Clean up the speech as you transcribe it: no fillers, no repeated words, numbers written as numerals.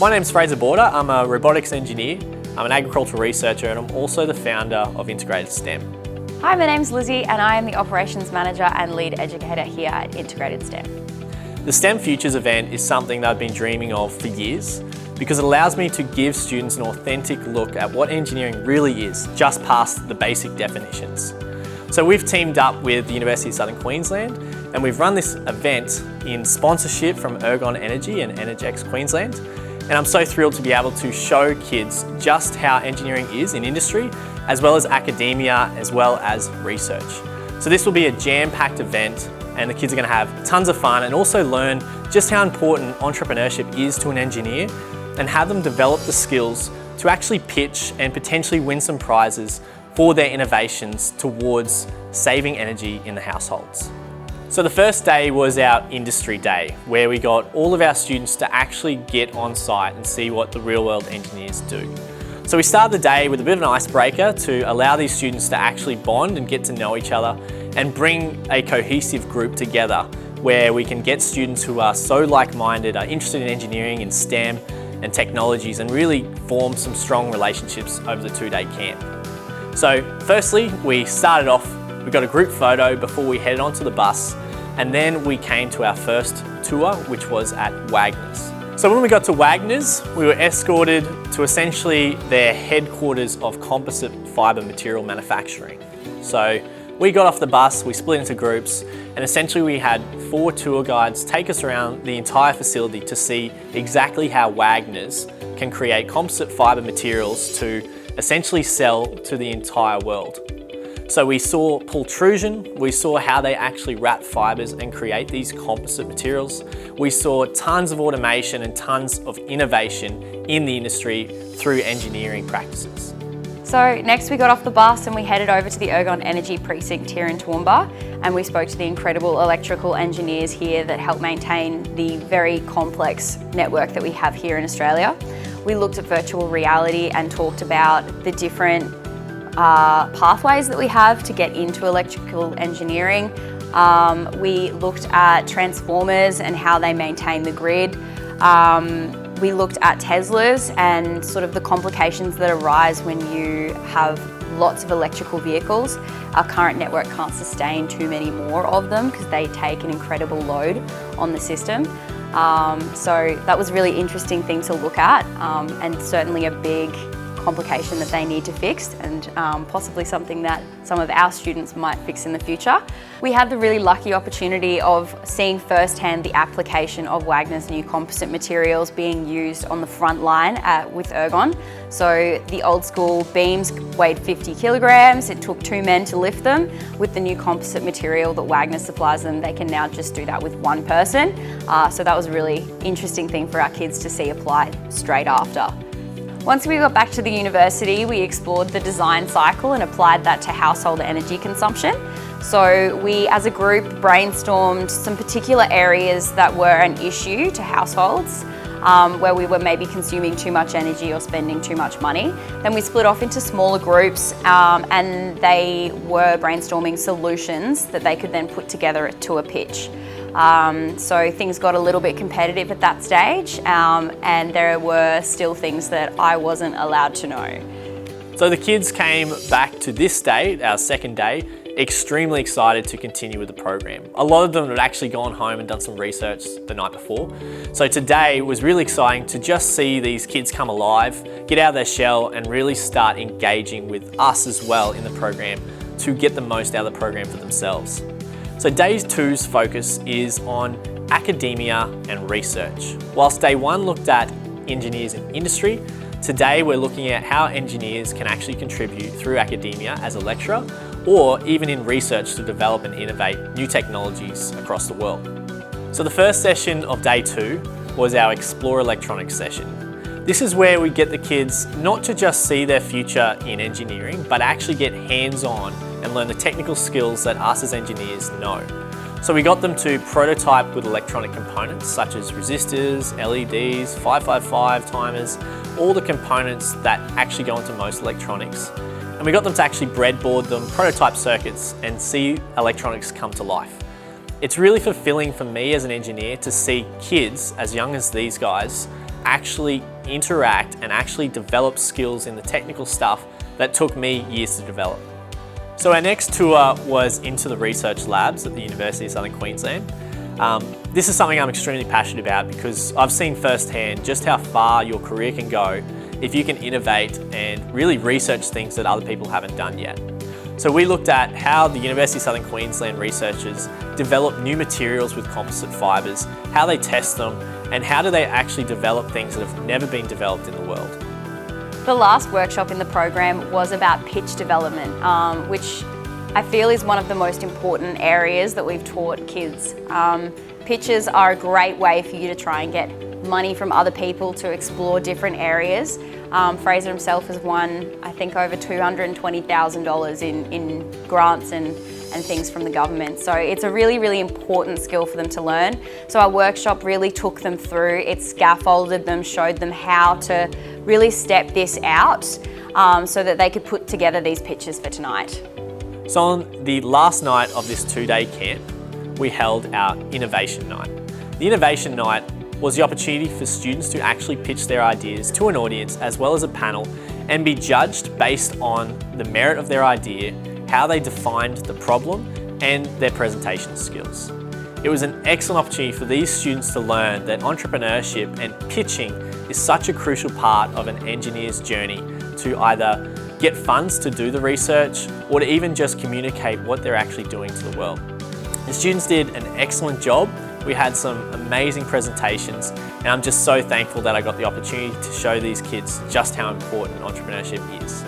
My name's Fraser Border. I'm a robotics engineer, I'm an agricultural researcher, and I'm also the founder of Integrated STEM. Hi, my name's Lizzie and I am the Operations Manager and Lead Educator here at Integrated STEM. The STEM Futures event is something that I've been dreaming of for years because it allows me to give students an authentic look at what engineering really is, just past the basic definitions. So we've teamed up with the University of Southern Queensland and we've run this event in sponsorship from Ergon Energy and Energex Queensland. And I'm so thrilled to be able to show kids just how engineering is in industry, as well as academia, as well as research. So this will be a jam-packed event and the kids are going to have tons of fun and also learn just how important entrepreneurship is to an engineer and have them develop the skills to actually pitch and potentially win some prizes for their innovations towards saving energy in the households. So the first day was our industry day, where we got all of our students to actually get on site and see what the real world engineers do. So we started the day with a bit of an icebreaker to allow these students to actually bond and get to know each other and bring a cohesive group together where we can get students who are so like-minded, are interested in engineering and STEM and technologies, and really form some strong relationships over the two-day camp. So firstly, we started off, we got a group photo before we headed onto the bus, and then we came to our first tour, which was at Wagner's. So when we got to Wagner's, we were escorted to essentially their headquarters of composite fibre material manufacturing. So we got off the bus, we split into groups, and essentially we had 4 tour guides take us around the entire facility to see exactly how Wagner's can create composite fibre materials to essentially sell to the entire world. So we saw pultrusion, we saw how they actually wrap fibres and create these composite materials. We saw tons of automation and tons of innovation in the industry through engineering practices. So next we got off the bus and we headed over to the Ergon Energy precinct here in Toowoomba, and we spoke to the incredible electrical engineers here that help maintain the very complex network that we have here in Australia. We looked at virtual reality and talked about the different pathways that we have to get into electrical engineering. We looked at transformers and how they maintain the grid. We looked at Teslas and sort of the complications that arise when you have lots of electrical vehicles. Our current network can't sustain too many more of them because they take an incredible load on the system. So that was a really interesting thing to look at, and certainly a big complication that they need to fix, and possibly something that some of our students might fix in the future. We had the really lucky opportunity of seeing firsthand the application of Wagner's new composite materials being used on the front line with Ergon. So the old school beams weighed 50 kilograms, it took 2 men to lift them. With the new composite material that Wagner supplies them, they can now just do that with 1 person. So that was a really interesting thing for our kids to see applied straight after. Once we got back to the university, we explored the design cycle and applied that to household energy consumption. So we, as a group, brainstormed some particular areas that were an issue to households, where we were maybe consuming too much energy or spending too much money. Then we split off into smaller groups and they were brainstorming solutions that they could then put together to a pitch. So things got a little bit competitive at that stage, and there were still things that I wasn't allowed to know. So the kids came back to this day, our second day, extremely excited to continue with the program. A lot of them had actually gone home and done some research the night before. So today was really exciting to just see these kids come alive, get out of their shell and really start engaging with us as well in the program to get the most out of the program for themselves. So day 2's focus is on academia and research. Whilst day 1 looked at engineers in industry, today we're looking at how engineers can actually contribute through academia as a lecturer, or even in research to develop and innovate new technologies across the world. So the first session of day 2 was our Explore Electronics session. This is where we get the kids not to just see their future in engineering, but actually get hands-on and learn the technical skills that us as engineers know. So we got them to prototype with electronic components such as resistors, LEDs, 555 timers, all the components that actually go into most electronics. And we got them to actually breadboard them, prototype circuits, and see electronics come to life. It's really fulfilling for me as an engineer to see kids as young as these guys actually interact and actually develop skills in the technical stuff that took me years to develop. So our next tour was into the research labs at the University of Southern Queensland. This is something I'm extremely passionate about because I've seen firsthand just how far your career can go if you can innovate and really research things that other people haven't done yet. So we looked at how the University of Southern Queensland researchers develop new materials with composite fibres, how they test them, and how do they actually develop things that have never been developed in the world. The last workshop in the program was about pitch development, which I feel is one of the most important areas that we've taught kids. Pitches are a great way for you to try and get money from other people to explore different areas. Fraser himself has won, I think, over $220,000 in grants and things from the government. So it's a really, really important skill for them to learn. So our workshop really took them through, it scaffolded them, showed them how to really step this out so that they could put together these pitches for tonight. So on the last night of this 2-day camp, we held our Innovation Night. The Innovation Night was the opportunity for students to actually pitch their ideas to an audience as well as a panel and be judged based on the merit of their idea, how they defined the problem, and their presentation skills. It was an excellent opportunity for these students to learn that entrepreneurship and pitching is such a crucial part of an engineer's journey to either get funds to do the research or to even just communicate what they're actually doing to the world. The students did an excellent job. We had some amazing presentations, and I'm just so thankful that I got the opportunity to show these kids just how important entrepreneurship is.